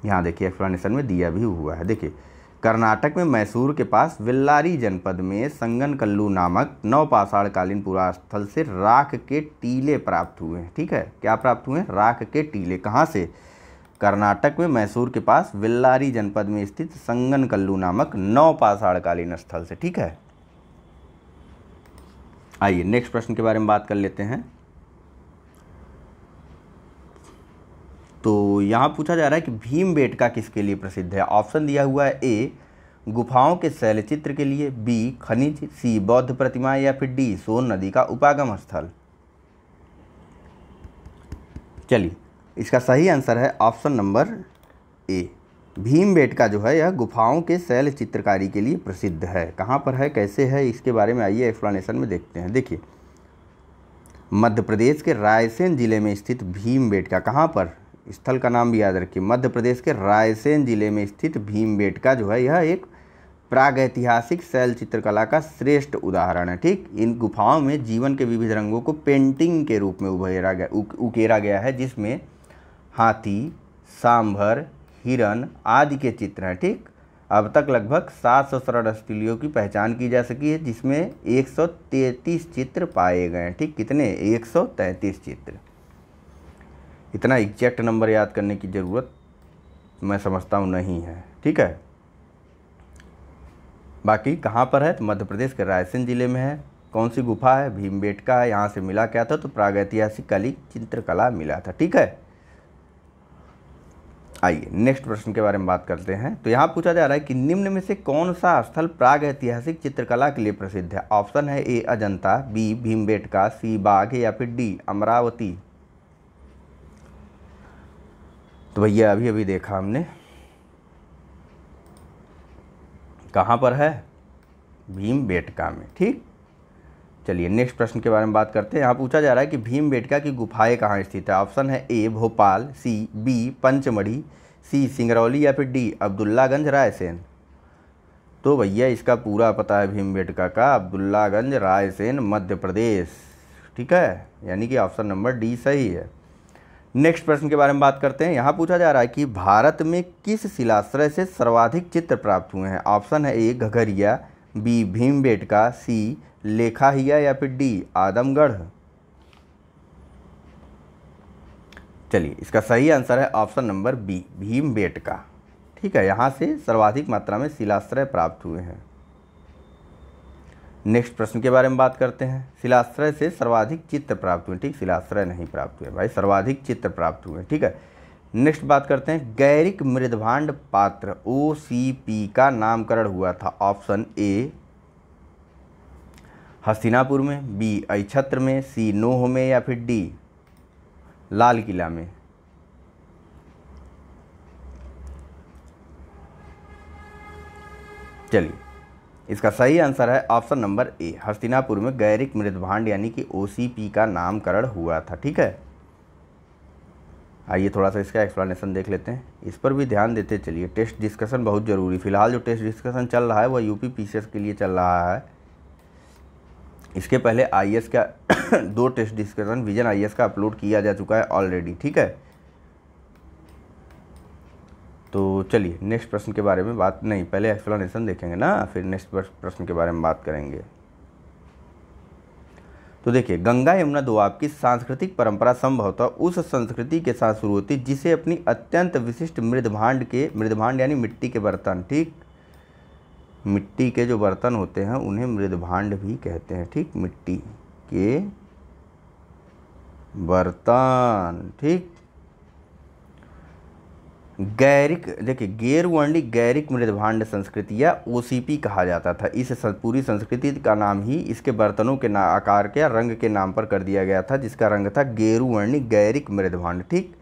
यहाँ देखिए एक्सप्लेनेशन में दिया भी हुआ है। देखिए कर्नाटक में मैसूर के पास बेल्लारी जनपद में संगनकल्लू नामक नवपाषाणकालीन पुरास्थल से राख के टीले प्राप्त हुए हैं। ठीक है, क्या प्राप्त हुए हैं, राख के टीले। कहाँ से, कर्नाटक में मैसूर के पास बेल्लारी जनपद में स्थित संगनकल्लू नामक नवपाषाणकालीन स्थल से। ठीक है, आइए नेक्स्ट प्रश्न के बारे में बात कर लेते हैं। तो यहाँ पूछा जा रहा है कि भीमबेटका किसके लिए प्रसिद्ध है। ऑप्शन दिया हुआ है ए गुफाओं के शैलचित्र के लिए, बी खनिज, सी बौद्ध प्रतिमा या फिर डी सोन नदी का उपागम स्थल। चलिए इसका सही आंसर है ऑप्शन नंबर ए। भीमबेटका जो है यह गुफाओं के शैल चित्रकारी के लिए प्रसिद्ध है। कहाँ पर है, कैसे है, इसके बारे में आइए एक्सप्लेनेशन में देखते हैं। देखिए मध्य प्रदेश के रायसेन जिले में स्थित भीमबेटका, कहाँ पर, स्थल का नाम भी याद रखिए, मध्य प्रदेश के रायसेन जिले में स्थित भीमबेटका जो है यह एक प्रागैतिहासिक शैल चित्रकला का श्रेष्ठ उदाहरण है। ठीक, इन गुफाओं में जीवन के विविध रंगों को पेंटिंग के रूप में उकेरा गया है, जिसमें हाथी, सांभर, हिरन आदि के चित्र हैं। ठीक, अब तक लगभग 700 शरणार्थियों की पहचान की जा सकी है, जिसमें 133 चित्र पाए गए हैं। ठीक, कितने, 133 चित्र। इतना एग्जैक्ट नंबर याद करने की ज़रूरत मैं समझता हूँ नहीं है। ठीक है, बाकी कहाँ पर है, तो मध्य प्रदेश के रायसेन जिले में है। कौन सी गुफा है, भीमबेटका है। यहाँ से मिला क्या था, तो प्रागैतिहासिक कालीन चित्रकला मिला था। ठीक है, आइए नेक्स्ट प्रश्न के बारे में बात करते हैं। तो यहाँ पूछा जा रहा है कि निम्न में से कौन सा स्थल प्रागैतिहासिक चित्रकला के लिए प्रसिद्ध है। ऑप्शन है ए अजंता, बी भीमबेटका, सी बाघ या फिर डी अमरावती। तो भैया अभी अभी देखा हमने, कहाँ पर है, भीमबेटका में। ठीक, चलिए नेक्स्ट प्रश्न के बारे में बात करते हैं। यहाँ पूछा जा रहा है कि भीमबेटका की गुफाएं कहाँ स्थित है। ऑप्शन है ए भोपाल, सी बी पंचमढ़ी, सी सिंगरौली या फिर डी अब्दुल्लागंज रायसेन। तो भैया इसका पूरा पता है भीमबेटका का, अब्दुल्लागंज रायसेन मध्य प्रदेश। ठीक है, यानी कि ऑप्शन नंबर डी सही है। नेक्स्ट प्रश्न के बारे में बात करते हैं। यहाँ पूछा जा रहा है कि भारत में किस शिलाश्रय से सर्वाधिक चित्र प्राप्त हुए हैं। ऑप्शन है ए घघरिया, बी भीमबेटका, सी लेखाहिया या फिर डी आदमगढ़। चलिए इसका सही आंसर है ऑप्शन नंबर बी भीमबेटका। ठीक है, यहाँ से सर्वाधिक मात्रा में शिलाश्रय प्राप्त हुए हैं। नेक्स्ट प्रश्न के बारे में बात करते हैं। शिलाश्रय से सर्वाधिक चित्र प्राप्त हुए। ठीक, शिलाश्रय नहीं प्राप्त हुए भाई, सर्वाधिक चित्र प्राप्त हुए। ठीक है, नेक्स्ट बात करते हैं। गैरिक मृदभांड पात्र OCP का नामकरण हुआ था। ऑप्शन ए हस्तिनापुर में, बी अक्षत्र में, सी नोह में या फिर डी लाल किला में। चलिए इसका सही आंसर है ऑप्शन नंबर ए हस्तिनापुर में गैरिक मृदभांड यानी कि OCP का नामकरण हुआ था। ठीक है, आइए थोड़ा सा इसका एक्सप्लेनेशन देख लेते हैं, इस पर भी ध्यान देते चलिए। टेस्ट डिस्कशन बहुत ज़रूरी, फिलहाल जो टेस्ट डिस्कशन चल रहा है वह UP PCS के लिए चल रहा है। इसके पहले IAS का 2 टेस्ट डिस्कशन विजन IAS का अपलोड किया जा चुका है ऑलरेडी। ठीक है, तो चलिए नेक्स्ट प्रश्न के बारे में बात, नहीं पहले एक्सप्लेनेशन देखेंगे ना, फिर नेक्स्ट प्रश्न के बारे में बात करेंगे। तो देखिए गंगा यमुना दोआब की सांस्कृतिक परंपरा संभवतः उस संस्कृति के साथ शुरू होती जिसे अपनी अत्यंत विशिष्ट मृदभांड यानी मिट्टी के बर्तन, ठीक, मिट्टी के जो बर्तन होते हैं उन्हें मृदभांड भी कहते हैं, ठीक, मिट्टी के बर्तन, ठीक। गैरिक, देखिए गैरवर्णिक गैरिक मृदभांड संस्कृति या ओसीपी कहा जाता था। इस पूरी संस्कृति का नाम ही इसके बर्तनों के आकार के या रंग के नाम पर कर दिया गया था, जिसका रंग था गेरुवर्णिक गैरिक मृदभांड, ठीक।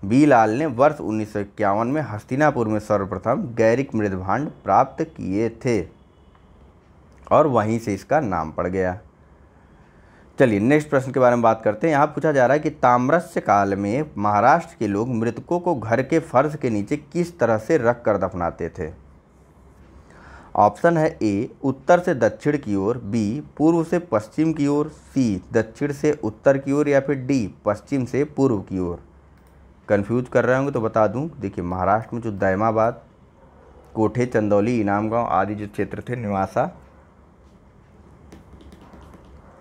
बी लाल ने वर्ष 1951 में हस्तिनापुर में सर्वप्रथम गैरिक मृदभांड प्राप्त किए थे और वहीं से इसका नाम पड़ गया। चलिए नेक्स्ट प्रश्न के बारे में बात करते हैं। यहाँ पूछा जा रहा है कि ताम्रस्य काल में महाराष्ट्र के लोग मृतकों को घर के फर्श के नीचे किस तरह से रख कर दफनाते थे। ऑप्शन है ए उत्तर से दक्षिण की ओर, बी पूर्व से पश्चिम की ओर, सी दक्षिण से उत्तर की ओर, या फिर डी पश्चिम से पूर्व की ओर। कन्फ्यूज कर रहे होंगे तो बता दूं, देखिए महाराष्ट्र में जो दैमाबाद, कोठे, चंदौली, इनाम गांव आदि जो क्षेत्र थे, निवासा,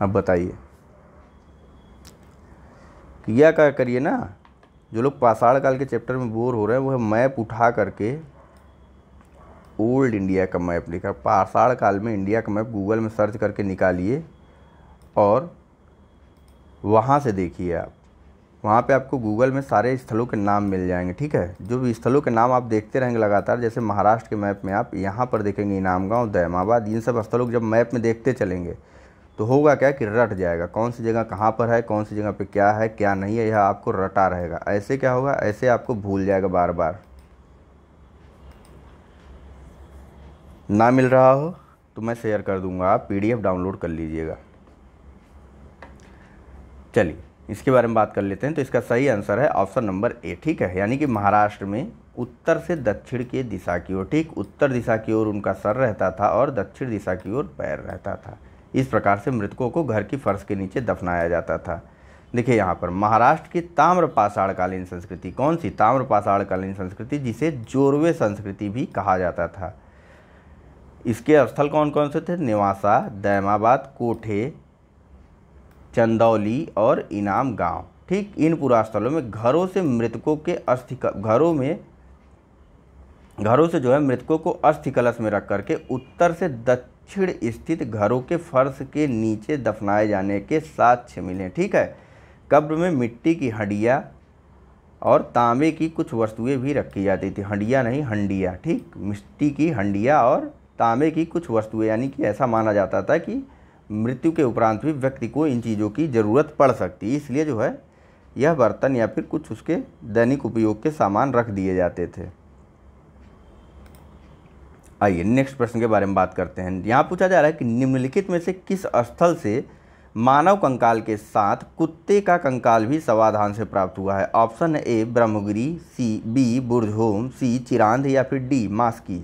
अब बताइए किया क्या करिए ना, जो लोग पाषाण काल के चैप्टर में बोर हो रहे हैं वो मैप उठा करके ओल्ड इंडिया का मैप लिखा, पाषाण काल में इंडिया का मैप गूगल में सर्च करके निकालिए और वहाँ से देखिए आप, वहाँ पे आपको गूगल में सारे स्थलों के नाम मिल जाएंगे, ठीक है। जो भी स्थलों के नाम आप देखते रहेंगे लगातार, जैसे महाराष्ट्र के मैप में आप यहाँ पर देखेंगे इनाम गाँव, दैमाबाद, इन सब स्थलों को जब मैप में देखते चलेंगे तो होगा क्या कि रट जाएगा, कौन सी जगह कहाँ पर है, कौन सी जगह पे क्या है क्या नहीं है, यह आपको रटा रहेगा। ऐसे क्या होगा, ऐसे आपको भूल जाएगा बार बार। ना मिल रहा हो तो मैं शेयर कर दूंगा, आप PDF डाउनलोड कर लीजिएगा। चलिए इसके बारे में बात कर लेते हैं। तो इसका सही आंसर है ऑप्शन नंबर ए, ठीक है। यानी कि महाराष्ट्र में उत्तर से दक्षिण के दिशा की ओर, ठीक, उत्तर दिशा की ओर उनका सर रहता था और दक्षिण दिशा की ओर पैर रहता था। इस प्रकार से मृतकों को घर की फर्श के नीचे दफनाया जाता था। देखिए यहाँ पर महाराष्ट्र की ताम्रपाषाणकालीन संस्कृति, कौन सी ताम्रपाषाणकालीन संस्कृति, जिसे जोरवे संस्कृति भी कहा जाता था। इसके स्थल कौन कौन से थे, नेवासा, दैमाबाद, कोठे, चंदौली और इनाम गांव, ठीक। इन पुरा स्थलों में घरों से मृतकों के अस्थि, घरों से जो है मृतकों को अस्थि कलश में रख करके उत्तर से दक्षिण स्थित घरों के फर्श के नीचे दफनाए जाने के साक्ष्य मिले, ठीक है। कब्र में मिट्टी की हंडिया और तांबे की कुछ वस्तुएं भी रखी जाती थी, हंडिया नहीं हंडिया, ठीक, मिट्टी की हंडिया और तांबे की कुछ वस्तुएं, यानी कि ऐसा माना जाता था कि मृत्यु के उपरांत भी व्यक्ति को इन चीज़ों की ज़रूरत पड़ सकती, इसलिए जो है यह बर्तन या फिर कुछ उसके दैनिक उपयोग के सामान रख दिए जाते थे। आइए नेक्स्ट प्रश्न के बारे में बात करते हैं। यहाँ पूछा जा रहा है कि निम्नलिखित में से किस स्थल से मानव कंकाल के साथ कुत्ते का कंकाल भी समाधान से प्राप्त हुआ है। ऑप्शन है ए ब्रह्मगिरी, सी बी बुर्जहोम, सी चिरांद, या फिर डी मास्की।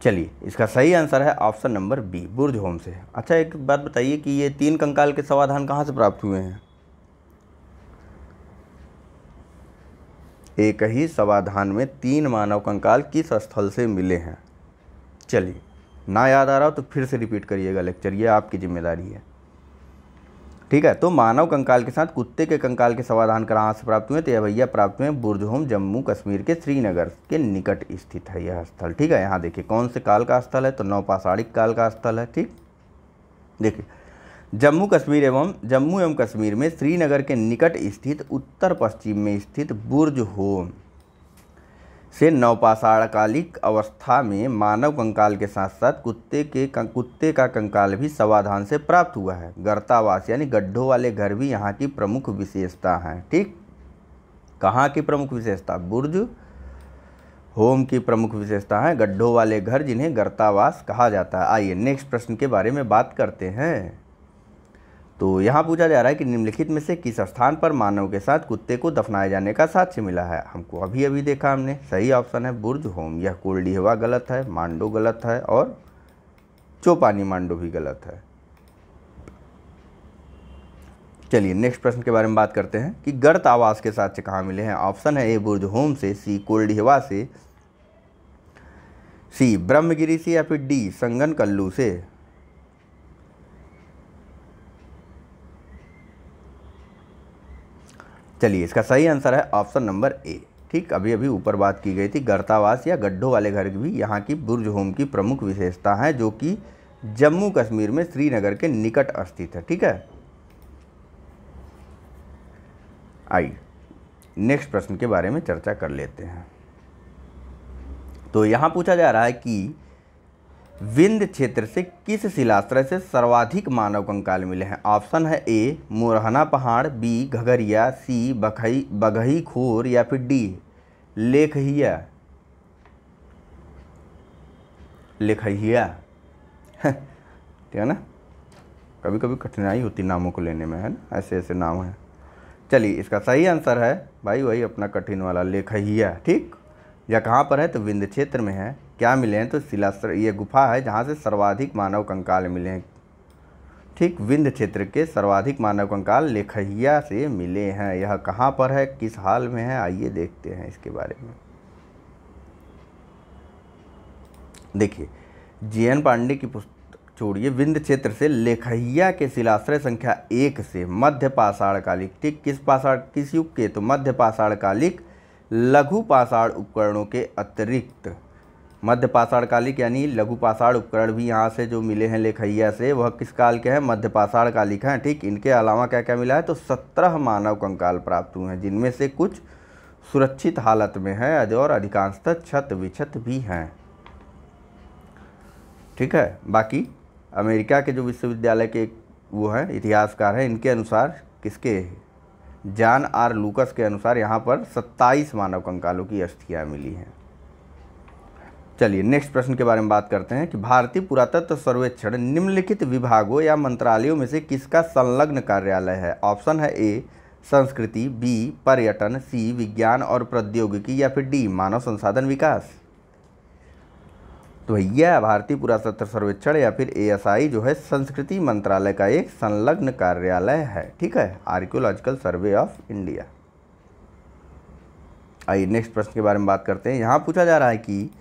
चलिए इसका सही आंसर है ऑप्शन नंबर बी बुर्जहोम से। अच्छा एक बात बताइए कि ये 3 कंकाल के समाधान कहाँ से प्राप्त हुए हैं। एक ही समाधान में 3 मानव कंकाल किस स्थल से मिले हैं। चलिए ना याद आ रहा हो तो फिर से रिपीट करिएगा लेक्चर, ये आपकी जिम्मेदारी है, ठीक है। तो मानव कंकाल के साथ कुत्ते के कंकाल के समाधान कहाँ से प्राप्त हुए, तो यह भैया प्राप्त हुए बुर्जहोम, जम्मू कश्मीर के श्रीनगर के निकट स्थित है यह स्थल, ठीक है। यहाँ देखिए कौन से काल का स्थल है, तो नवपाषाणिक काल का स्थल है, ठीक। देखिए जम्मू एवं कश्मीर में श्रीनगर के निकट स्थित उत्तर पश्चिम में स्थित बुर्जहोम से नवपाषाणकालिक अवस्था में मानव कंकाल के साथ साथ कुत्ते का कंकाल भी समाधान से प्राप्त हुआ है। गर्तावास यानी गड्ढों वाले घर भी यहाँ की प्रमुख विशेषता हैं, ठीक। कहाँ की प्रमुख विशेषता, बुर्ज होम की प्रमुख विशेषता है गड्ढों वाले घर, जिन्हें गर्तावास कहा जाता है। आइए नेक्स्ट प्रश्न के बारे में बात करते हैं। तो यहाँ पूछा जा रहा है कि निम्नलिखित में से किस स्थान पर मानव के साथ कुत्ते को दफनाए जाने का साक्ष्य मिला है। हमको अभी देखा हमने, सही ऑप्शन है बुर्जहोम। यह कोल्डिहवा गलत है, मांडो गलत है और चौपानी मांडो भी गलत है। चलिए नेक्स्ट प्रश्न के बारे में बात करते हैं कि गर्त आवास के साक्ष्य कहाँ मिले हैं। ऑप्शन है ए बुर्जहोम से, सी कोल्डिहवा से, सी ब्रह्मगिरी से, या फिर डी संगन कल्लू से। चलिए इसका सही आंसर है ऑप्शन नंबर ए ठीक, अभी अभी ऊपर बात की गई थी। गर्तावास या गड्ढों वाले घर भी यहाँ की बुर्ज होम की प्रमुख विशेषता है, जो कि जम्मू कश्मीर में श्रीनगर के निकट स्थित है। ठीक है, आइए नेक्स्ट प्रश्न के बारे में चर्चा कर लेते हैं। तो यहाँ पूछा जा रहा है कि विंध्य क्षेत्र से किस शिलाश्रय से सर्वाधिक मानव कंकाल मिले हैं। ऑप्शन है ए मोरहना पहाड़, बी घघरिया, सी बघई खोर या फिर डी लेखहिया। लेखहिया ठीक है ना, कभी कभी कठिनाई होती नामों को लेने में, है ना, ऐसे ऐसे नाम हैं। चलिए, इसका सही आंसर है भाई वही अपना कठिन वाला लेखहिया। ठीक, यह कहाँ पर है तो विंध्य क्षेत्र में है। क्या मिले हैं तो शिलाश्रय, ये गुफा है जहाँ से सर्वाधिक मानव कंकाल मिले हैं। ठीक, विंध्य क्षेत्र के सर्वाधिक मानव कंकाल लेखहिया से मिले हैं। यह कहाँ पर है, किस हाल में है, आइए देखते हैं इसके बारे में। देखिए, JN पांडे की पुस्तक छोड़िए, विंध्य क्षेत्र से लेखहिया के शिलाश्रय संख्या 1 से मध्य पाषाण कालिक, ठीक, किस युग के तो मध्य पाषाण कालिक लघु पाषाण उपकरणों के अतिरिक्त, मध्य पाषाण कालिक यानी लघु पाषाण उपकरण भी यहाँ से जो मिले हैं लेखहिया से, वह किस काल के हैं, मध्य पाषाण कालिक हैं। ठीक, इनके अलावा क्या क्या मिला है तो 17 मानव कंकाल प्राप्त हुए हैं, जिनमें से कुछ सुरक्षित हालत में है और अधिकांशतः क्षत विक्षत भी हैं। ठीक है, बाकी अमेरिका के जो विश्वविद्यालय के वो हैं इतिहासकार हैं, इनके अनुसार, किसके, जॉन आर लूकस के अनुसार यहाँ पर 27 मानव कंकालों की अस्थियाँ मिली हैं। चलिए नेक्स्ट प्रश्न के बारे में बात करते हैं कि भारतीय पुरातत्व सर्वेक्षण निम्नलिखित विभागों या मंत्रालयों में से किसका संलग्न कार्यालय है। ऑप्शन है ए संस्कृति, बी पर्यटन, सी विज्ञान और प्रौद्योगिकी या फिर डी मानव संसाधन विकास। तो भैया भारतीय पुरातत्व सर्वेक्षण या फिर ASI जो है संस्कृति मंत्रालय का एक संलग्न कार्यालय है। ठीक है, आर्कियोलॉजिकल सर्वे ऑफ इंडिया। आइए नेक्स्ट प्रश्न के बारे में बात करते हैं। यहाँ पूछा जा रहा है कि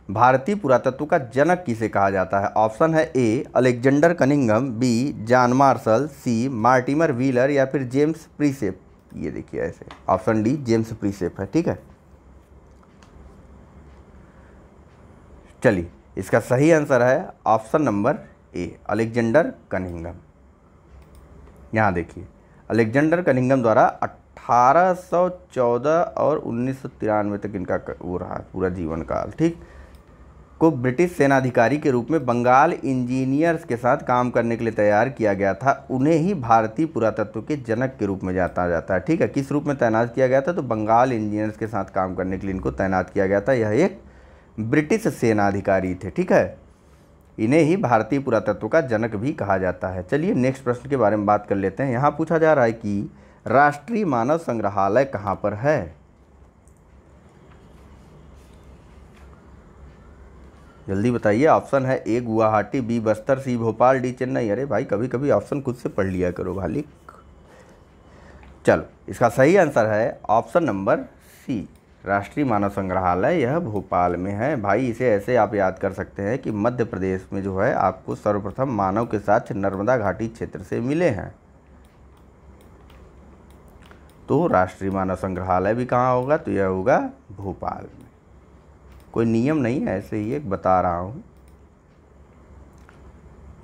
भारतीय पुरातत्व का जनक किसे कहा जाता है। ऑप्शन है A Alexander Cunningham, B John Marshall, C Mortimer Wheeler या फिर जेम्स प्रीसेप। ये देखिए ऐसे, ऑप्शन डी जेम्स प्रीसेप है। ठीक है, चलिए इसका सही आंसर है option number A Alexander Cunningham. यहाँ देखिए, अलेक्जेंडर कनिंघम द्वारा 1814 और 1993 तक इनका वो रहा पूरा जीवन काल, ठीक, को ब्रिटिश सेनाधिकारी के रूप में बंगाल इंजीनियर्स के साथ काम करने के लिए तैयार किया गया था। उन्हें ही भारतीय पुरातत्व के जनक के रूप में जाना जाता है। ठीक है, किस रूप में तैनात किया गया था तो बंगाल इंजीनियर्स के साथ काम करने के लिए इनको तैनात किया गया था। यह एक ब्रिटिश सेनाधिकारी थे। ठीक है, इन्हें ही भारतीय पुरातत्व का जनक भी कहा जाता है। चलिए नेक्स्ट प्रश्न के बारे में बात कर लेते हैं। यहाँ पूछा जा रहा है कि राष्ट्रीय मानव संग्रहालय कहाँ पर है। जल्दी बताइए। ऑप्शन है ए गुवाहाटी, बी बस्तर, सी भोपाल, डी चेन्नई। अरे भाई कभी कभी ऑप्शन खुद से पढ़ लिया करो भाली। चलो इसका सही आंसर है ऑप्शन नंबर सी राष्ट्रीय मानव संग्रहालय, यह भोपाल में है। भाई इसे ऐसे आप याद कर सकते हैं कि मध्य प्रदेश में जो है आपको सर्वप्रथम मानव के साथ नर्मदा घाटी क्षेत्र से मिले हैं। तो राष्ट्रीय मानव संग्रहालय भी कहाँ होगा तो यह होगा भोपाल में। कोई नियम नहीं है, ऐसे ही एक बता रहा हूँ।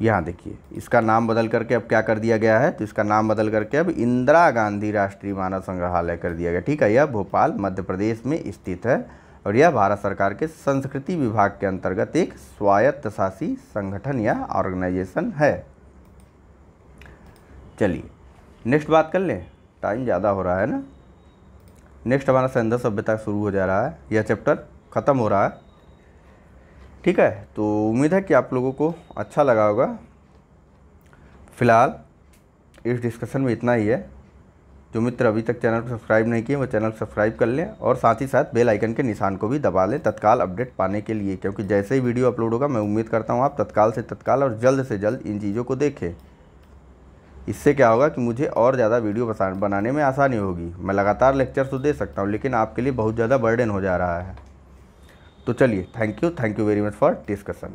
यहाँ देखिए, इसका नाम बदल करके अब क्या कर दिया गया है तो इसका नाम बदल करके अब इंदिरा गांधी राष्ट्रीय मानव संग्रहालय कर दिया गया। ठीक है, यह भोपाल मध्य प्रदेश में स्थित है और यह भारत सरकार के संस्कृति विभाग के अंतर्गत एक स्वायत्तशासी संगठन या ऑर्गेनाइजेशन है। चलिए नेक्स्ट बात कर लें, टाइम ज़्यादा हो रहा है ना। नेक्स्ट हमारा सिंधु सभ्यता शुरू हो जा रहा है, यह चैप्टर ख़त्म हो रहा है। ठीक है, तो उम्मीद है कि आप लोगों को अच्छा लगा होगा। फ़िलहाल इस डिस्कशन में इतना ही है। जो मित्र अभी तक चैनल को सब्सक्राइब नहीं किए वो चैनल को सब्सक्राइब कर लें और साथ ही साथ बेल आइकन के निशान को भी दबा लें तत्काल अपडेट पाने के लिए, क्योंकि जैसे ही वीडियो अपलोड होगा मैं उम्मीद करता हूँ आप तत्काल से तत्काल और जल्द से जल्द इन चीज़ों को देखें। इससे क्या होगा कि मुझे और ज़्यादा वीडियो बनाने में आसानी होगी। मैं लगातार लेक्चर तो दे सकता हूँ लेकिन आपके लिए बहुत ज़्यादा बर्डन हो जा रहा है। तो चलिए, thank you very much for discussion.